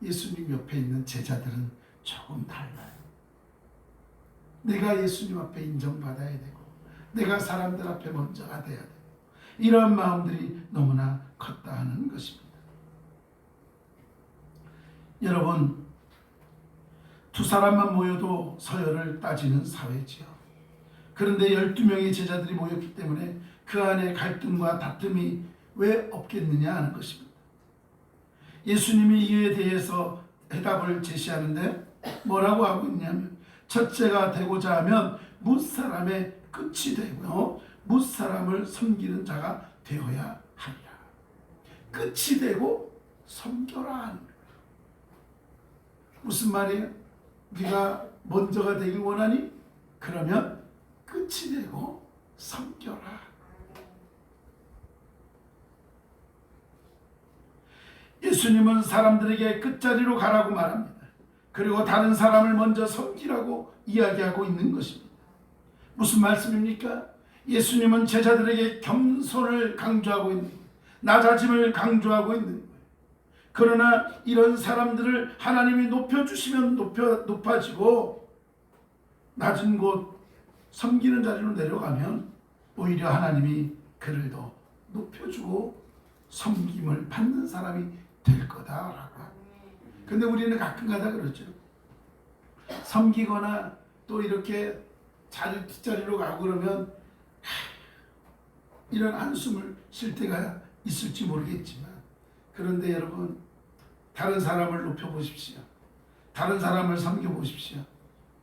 예수님 옆에 있는 제자들은 조금 달라요. 내가 예수님 앞에 인정받아야 되고 내가 사람들 앞에 먼저가 돼야 되고 이러한 마음들이 너무나 컸다 하는 것입니다. 여러분, 두 사람만 모여도 서열을 따지는 사회지요. 그런데 12명의 제자들이 모였기 때문에 그 안에 갈등과 다툼이 왜 없겠느냐 하는 것입니다. 예수님이 이에 대해서 해답을 제시하는데 뭐라고 하고 있냐면, 첫째가 되고자 하면 뭇사람의 끝이 되고요, 뭇사람을 섬기는 자가 되어야 하리라. 끝이 되고 섬겨라 하는 거예요. 무슨 말이에요? 네가 먼저가 되길 원하니? 그러면 끝이 되고 섬겨라. 예수님은 사람들에게 끝자리로 가라고 말합니다. 그리고 다른 사람을 먼저 섬기라고 이야기하고 있는 것입니다. 무슨 말씀입니까? 예수님은 제자들에게 겸손을 강조하고 있는 거예요. 낮아짐을 강조하고 있는 거예요. 그러나 이런 사람들을 하나님이 높여주시면 높아지고 낮은 곳 섬기는 자리로 내려가면 오히려 하나님이 그를 더 높여주고 섬김을 받는 사람이 될 거다라고. 근데 우리는 가끔가다 그러죠. 섬기거나 또 이렇게 자리 뒷자리로 가고 그러면 이런 한숨을 쉴 때가 있을지 모르겠지만, 그런데 여러분, 다른 사람을 높여보십시오. 다른 사람을 섬겨보십시오.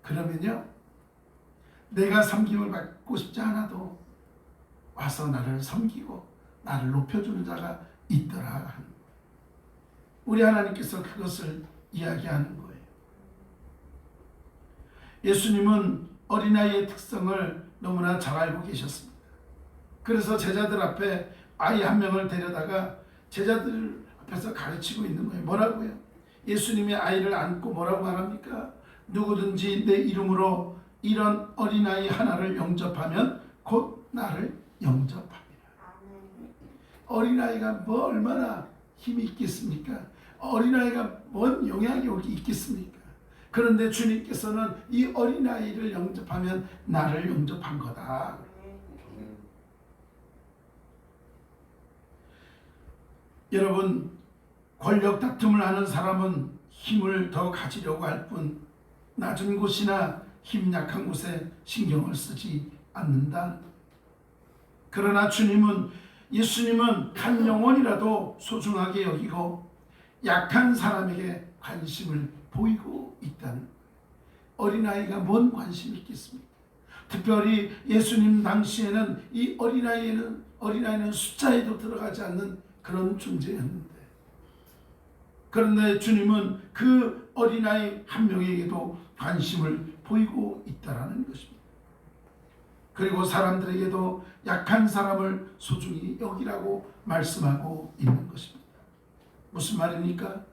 그러면요, 내가 섬김을 받고 싶지 않아도 와서 나를 섬기고 나를 높여주는 자가 있더라 하는 거예요. 우리 하나님께서 그것을 이야기하는 거예요. 예수님은 어린아이의 특성을 너무나 잘 알고 계셨습니다. 그래서 제자들 앞에 아이 한 명을 데려다가 제자들 앞에서 가르치고 있는 거예요. 뭐라고요? 예수님이 아이를 안고 뭐라고 말합니까? 누구든지 내 이름으로 이런 어린아이 하나를 영접하면 곧 나를 영접합니다. 어린아이가 뭐 얼마나 힘이 있겠습니까? 어린아이가 뭔 영향력이 있겠습니까? 그런데 주님께서는 이 어린아이를 영접하면 나를 영접한 거다. 여러분, 권력 다툼을 하는 사람은 힘을 더 가지려고 할 뿐 낮은 곳이나 힘 약한 곳에 신경을 쓰지 않는다. 그러나 예수님은 한 영혼이라도 소중하게 여기고 약한 사람에게 관심을 보이고 있다는. 어린아이가 뭔 관심이 있겠습니까? 특별히 예수님 당시에는 이 어린아이는 숫자에도 들어가지 않는 그런 존재였는데, 그런데 주님은 그 어린아이 한 명에게도 관심을 보이고 있다라는 것입니다. 그리고 사람들에게도 약한 사람을 소중히 여기라고 말씀하고 있는 것입니다. 무슨 말입니까?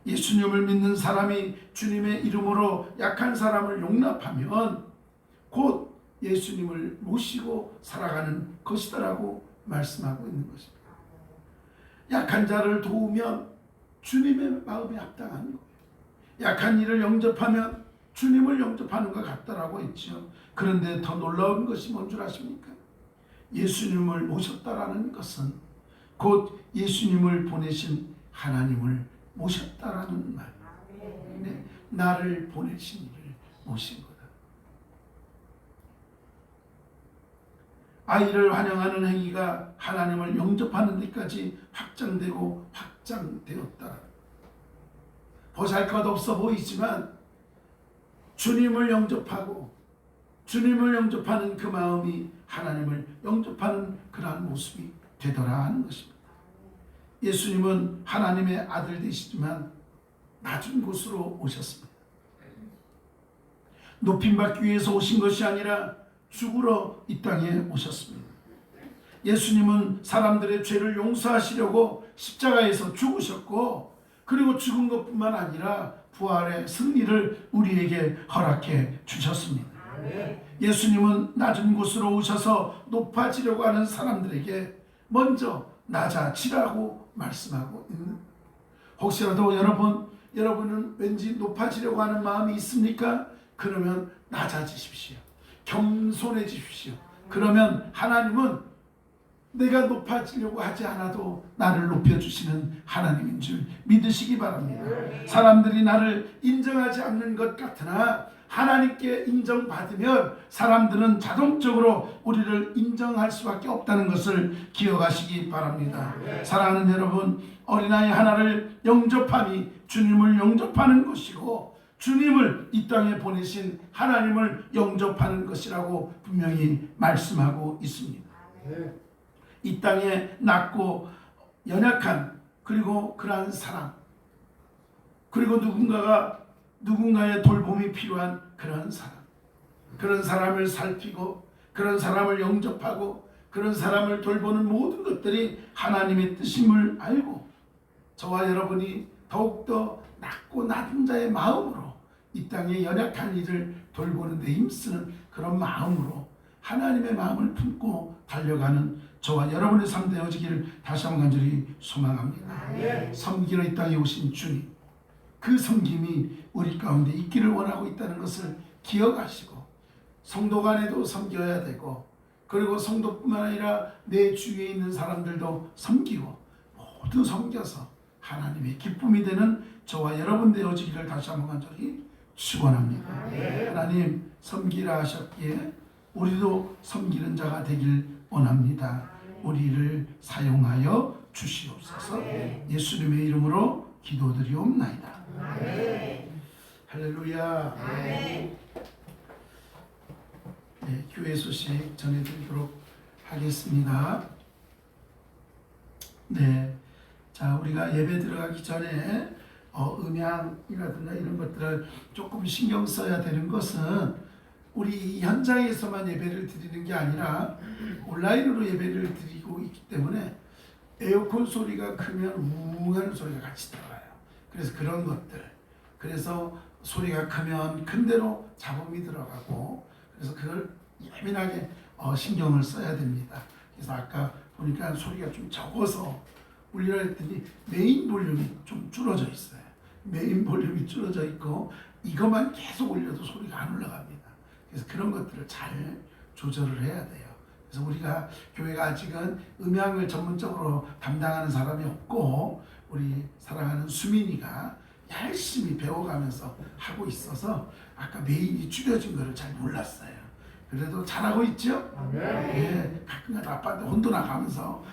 예수님을 믿는 사람이 주님의 이름으로 약한 사람을 용납하면 곧 예수님을 모시고 살아가는 것이다라고 말씀하고 있는 것입니다. 약한 자를 도우면 주님의 마음에 합당한 거예요. 약한 이를 영접하면 주님을 영접하는 것 같다라고 했죠. 그런데 더 놀라운 것이 뭔 줄 아십니까? 예수님을 모셨다라는 것은 곧 예수님을 보내신 하나님을 모셨다라는 말. 네, 나를 보내신 이를 모신 거다. 아이를 환영하는 행위가 하나님을 영접하는 데까지 확장되었다. 보잘것없어 보이지만 주님을 영접하고 주님을 영접하는 그 마음이 하나님을 영접하는 그러한 모습이 되더라 하는 것입니다. 예수님은 하나님의 아들 되시지만 낮은 곳으로 오셨습니다. 높임받기 위해서 오신 것이 아니라 죽으러 이 땅에 오셨습니다. 예수님은 사람들의 죄를 용서하시려고 십자가에서 죽으셨고, 그리고 죽은 것뿐만 아니라 부활의 승리를 우리에게 허락해 주셨습니다. 예수님은 낮은 곳으로 오셔서 높아지려고 하는 사람들에게 먼저 낮아지라고 말씀하고 있는. 혹시라도 여러분은 왠지 높아지려고 하는 마음이 있습니까? 그러면 낮아지십시오. 겸손해지십시오. 그러면 하나님은 내가 높아지려고 하지 않아도 나를 높여주시는 하나님인 줄 믿으시기 바랍니다. 사람들이 나를 인정하지 않는 것 같으나 하나님께 인정받으면 사람들은 자동적으로 우리를 인정할 수밖에 없다는 것을 기억하시기 바랍니다. 사랑하는 여러분, 어린아이 하나를 영접함이 주님을 영접하는 것이고 주님을 이 땅에 보내신 하나님을 영접하는 것이라고 분명히 말씀하고 있습니다. 이 땅에 낮고 연약한, 그리고 그러한 사람, 그리고 누군가의 돌봄이 필요한 그런 사람, 그런 사람을 살피고 그런 사람을 영접하고 그런 사람을 돌보는 모든 것들이 하나님의 뜻임을 알고 저와 여러분이 더욱더 낮고 낮은 자의 마음으로 이 땅에 연약한 이를 돌보는 데 힘쓰는 그런 마음으로 하나님의 마음을 품고 달려가는 저와 여러분의 삶 되어지기를 다시 한번 간절히 소망합니다. 섬기러 이 땅에 오신 주님, 그 섬김이 우리 가운데 있기를 원하고 있다는 것을 기억하시고 성도 간에도 섬겨야 되고, 그리고 성도뿐만 아니라 내 주위에 있는 사람들도 섬기고 모두 섬겨서 하나님의 기쁨이 되는 저와 여러분 되어지기를 다시 한번 간절히 축원합니다. 하나님, 섬기라 하셨기에 우리도 섬기는 자가 되길 원합니다. 우리를 사용하여 주시옵소서. 예수님의 이름으로 기도드리옵나이다. 할렐루야. 네, 교회 소식 전해드리도록 하겠습니다. 네, 자, 우리가 예배 들어가기 전에 음향이라든가 이런 것들을 조금 신경 써야 되는 것은 우리 현장에서만 예배를 드리는 게 아니라 온라인으로 예배를 드리고 있기 때문에 에어컨 소리가 크면 우웅하는 소리가 같이 들어가요. 그래서 그런 것들, 그래서 소리가 크면 큰 대로 잡음이 들어가고, 그래서 그걸 예민하게 신경을 써야 됩니다. 그래서 아까 보니까 소리가 좀 적어서 올리라 했더니 메인 볼륨이 좀 줄어져 있어요. 메인 볼륨이 줄어져 있고 이것만 계속 올려도 소리가 안 올라갑니다. 그래서 그런 것들을 잘 조절을 해야 돼요. 그래서 우리가 교회가 아직은 음향을 전문적으로 담당하는 사람이 없고 우리 사랑하는 수민이가 열심히 배워가면서 하고 있어서 아까 메인이 줄여진 거를 잘 몰랐어요. 그래도 잘하고 있죠? 예, 가끔가다 아빠한테 혼도 나가면서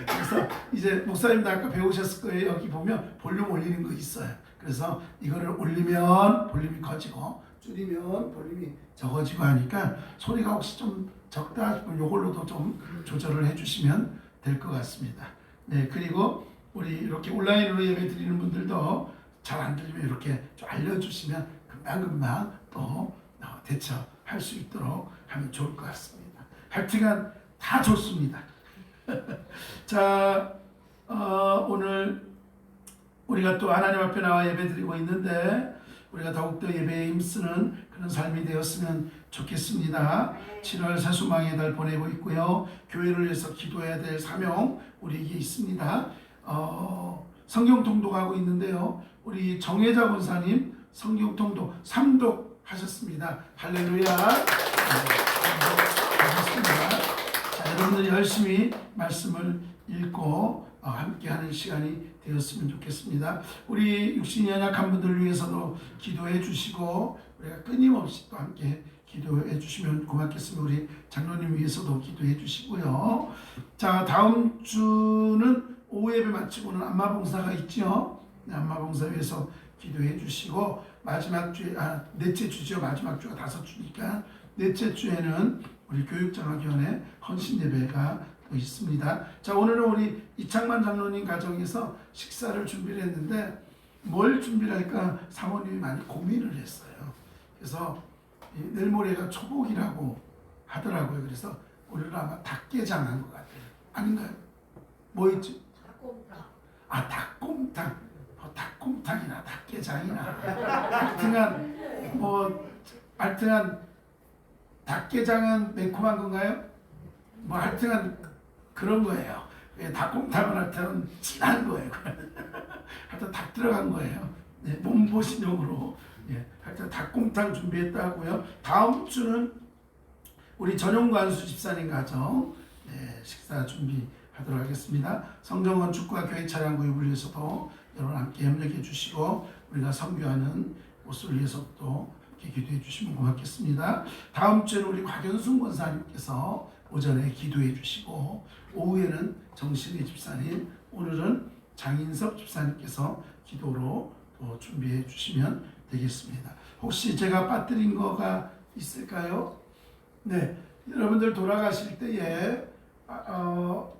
그래서 이제 목사님도 아까 배우셨을 거예요. 여기 보면 볼륨 올리는 거 있어요. 그래서 이거를 올리면 볼륨이 커지고 줄이면 볼륨이 적어지고 하니까 소리가 혹시 좀 적다 싶으면 이걸로도 좀 조절을 해주시면 될 것 같습니다. 네, 그리고 우리 이렇게 온라인으로 예배 드리는 분들도 잘 안 들리면 이렇게 좀 알려주시면 금방금방 또 대처할 수 있도록 하면 좋을 것 같습니다. 하여튼간 다 좋습니다. 자, 오늘 우리가 또 하나님 앞에 나와 예배드리고 있는데 우리가 더욱더 예배에 힘쓰는 그런 삶이 되었으면 좋겠습니다. 7월 세수망의 달 보내고 있고요. 교회를 위해서 기도해야 될 사명 우리에게 있습니다. 성경 통독하고 있는데요. 우리 정혜자 권사님 성경 통독 3독 하셨습니다. 할렐루야. 하셨습니다. 자, 여러분들이 열심히 말씀을 읽고 함께하는 시간이 되었으면 좋겠습니다. 우리 육신이 연약한 분들 위해서도 기도해 주시고 우리가 끊임없이 또 함께 기도해 주시면 고맙겠습니다. 우리 장로님 위해서도 기도해 주시고요. 자, 다음 주는 오후 예배 마치고는 안마봉사가 있죠. 네, 안마봉사 위해서 기도해 주시고 마지막 주에 넷째 주죠. 마지막 주가 5주니까 넷째 주에는 우리 교육장학위원회 헌신 예배가 또 있습니다. 자, 오늘은 우리 이창만 장로님 가정에서 식사를 준비를 했는데 뭘 준비를 할까 사모님이 많이 고민을 했어요. 그래서 내일 모레가 초복이라고 하더라고요. 그래서 오늘은 아마 닭게장 한 것 같아요. 아닌가요? 뭐였지? 닭곰탕. 아, 닭곰탕. 닭곰탕이나 닭게장이나 하여튼간 닭게장은 매콤한 건가요? 하여튼간 그런 거예요. 닭곰탕은 하여튼 진한 거예요. 하여튼 닭 들어간 거예요. 네, 몸보신용으로. 예, 하여튼 닭곰탕 준비했다고요. 다음 주는 우리 전용관수 집사님 가정 식사 준비하도록 하겠습니다. 성정건축과 교회 차량 구입을 위해서도 여러분 함께 협력해 주시고 우리가 선교하는 곳을 위해서도 함께 기도해 주시면 고맙겠습니다. 다음 주에는 우리 곽연순 권사님께서 오전에 기도해 주시고 오후에는 정신의 집사님, 오늘은 장인섭 집사님께서 기도로 또 준비해 주시면 되겠습니다. 혹시 제가 빠뜨린 거가 있을까요? 네, 여러분들 돌아가실 때에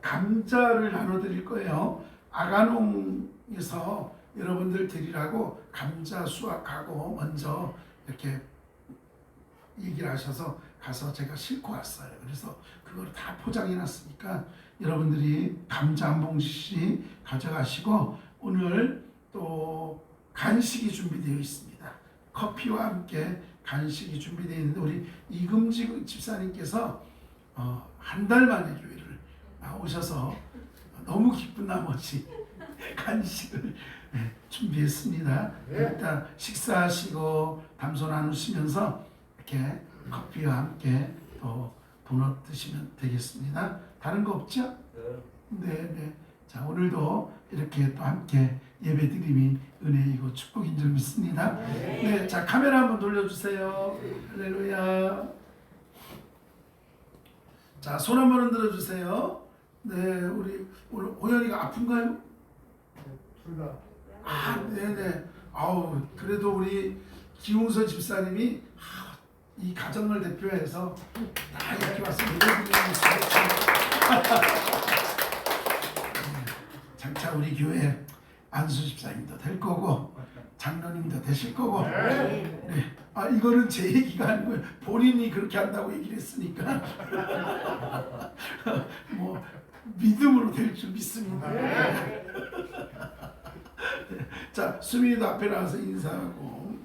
감자를 나눠드릴 거예요. 아가농에서 여러분들 드리라고 감자 수확하고 먼저 이렇게 얘기를 하셔서 가서 제가 싣고 왔어요. 그래서 그걸 다 포장해 놨으니까 여러분들이 감자 한 봉지씩 가져가시고 오늘 또 간식이 준비되어 있습니다. 커피와 함께 간식이 준비되어 있는데 우리 이금지 집사님께서 한 달 만에 교회를 오셔서 너무 기쁜 나머지 간식을 준비했습니다. 일단 식사하시고 담소 나누시면서 이렇게 커피와 함께 또 도넛 드시면 되겠습니다. 다른 거 없죠? 네. 자, 오늘도 이렇게 또 함께 예배드림이 은혜이고 축복인 줄 믿습니다. 네, 자, 카메라 한번 돌려주세요. 할렐루야. 자, 손 한번 흔들어 주세요. 네, 우리 오늘 호연이가 아픈가요? 둘 다. 네네. 아우, 그래도 우리 기웅서 집사님이 이 가정을 대표해서 다 이렇게 와서 예배드리는 장차 우리 교회 안수 집사님도 될 거고 장로님도 되실 거고. 네. 이거는 제 얘기가 아니고 본인이 그렇게 한다고 얘기를 했으니까 뭐 믿음으로 될 줄 믿습니다. 네. 자, 수민이도 앞에 나와서 인사하고.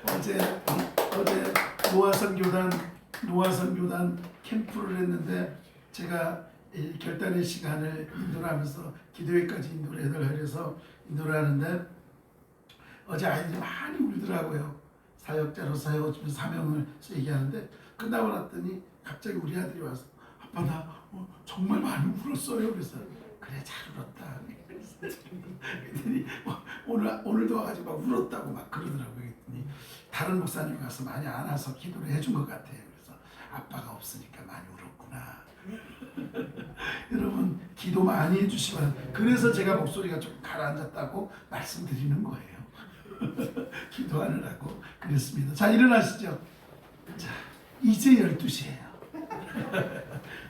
어제 노화선 교단 캠프를 했는데 제가 이 결단의 시간을 인도를 하면서 기도회까지 인도를 해달라 그래서 인도를 하는데 어제 아이들이 많이 울더라고요. 사역자로서 요즘 사명을 얘기하는데 끝나고 났더니 갑자기 우리 아들이 와서 아빠 나 정말 많이 울었어요. 그래서 그래 잘 울었다. 그랬더니 오늘도 와가지고 막 울었다고 막 그러더라고요. 그랬더니 다른 목사님 가서 많이 안아서 기도를 해준 것 같아요. 그래서 아빠가 없으니까 많이 울었구나. 여러분 기도 많이 해주시면 그래서 제가 목소리가 좀 가라앉았다고 말씀드리는 거예요. 기도하느라고 그랬습니다. 자 일어나시죠. 자 이제 12시예요.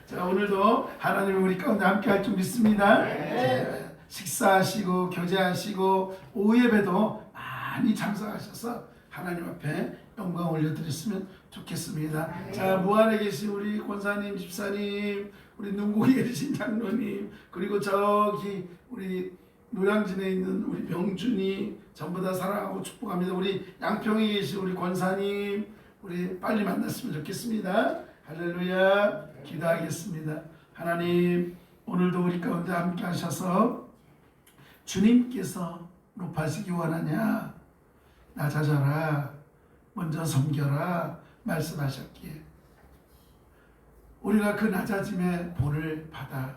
자 오늘도 하나님이 우리 가운데 함께 할 줄 믿습니다. 네. 식사하시고 교제하시고 오후 예배도 많이 참석하셔서 하나님 앞에 영광 올려드렸으면 좋겠습니다. 자 무안에 계신 우리 권사님 집사님 우리 능곡에 계신 장로님 그리고 저기 우리 노량진에 있는 우리 병준이 전부 다 사랑하고 축복합니다. 우리 양평에 계신 우리 권사님 우리 빨리 만났으면 좋겠습니다. 할렐루야. 기도하겠습니다. 하나님 오늘도 우리 가운데 함께 하셔서 주님께서 높아지기 원하냐 낮아져라 먼저 섬겨라 말씀하셨기에 우리가 그 낮아짐의 본을 받아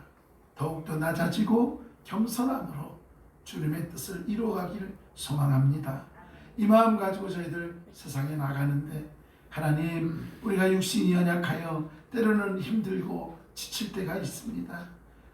더욱더 낮아지고 겸손함으로 주님의 뜻을 이루어가기를 소망합니다. 이 마음 가지고 저희들 세상에 나가는데 하나님 우리가 육신이 연약하여 때로는 힘들고 지칠 때가 있습니다.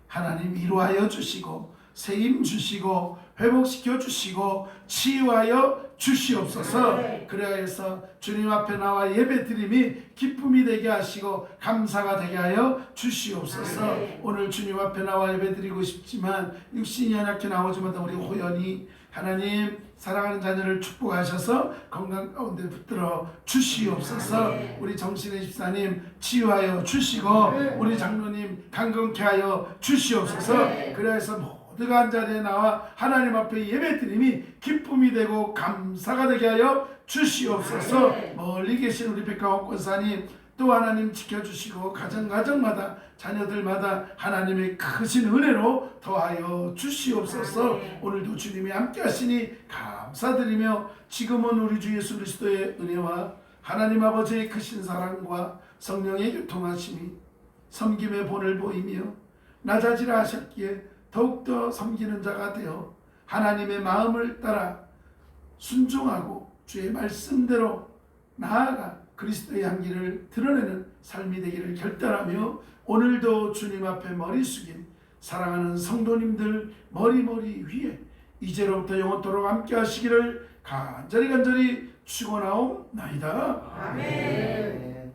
하나님 위로하여 주시고 세임 주시고 회복시켜 주시고 치유하여 주시옵소서. 그래서 주님 앞에 나와 예배드림이 기쁨이 되게 하시고 감사가 되게 하여 주시옵소서. 오늘 주님 앞에 나와 예배드리고 싶지만 육신이 연약해 나오지 못한 우리 호연이 하나님 사랑하는 자녀를 축복하셔서 건강 가운데 붙들어 주시옵소서. 우리 정신의 집사님 치유하여 주시고 우리 장로님 강건케 하여 주시옵소서. 그래서 모두가 한 자리에 나와 하나님 앞에 예배드림이 기쁨이 되고 감사가 되게 하여 주시옵소서. 멀리 계신 우리 백가원 권사님 또 하나님 지켜주시고 가정마다 자녀들마다 하나님의 크신 은혜로 더하여 주시옵소서. 오늘도 주님이 함께 하시니 감사드리며 지금은 우리 주 예수 그리스도의 은혜와 하나님 아버지의 크신 사랑과 성령의 교통하심이 섬김의 본을 보이며 낮아지라 하셨기에 더욱더 섬기는 자가 되어 하나님의 마음을 따라 순종하고 주의 말씀대로 나아가 그리스도의 향기를 드러내는 삶이 되기를 결단하며 오늘도 주님 앞에 머리 숙인 사랑하는 성도님들 머리 위에 이제로부터 영원토록 함께 하시기를 간절히 축원하옵나이다. 아멘.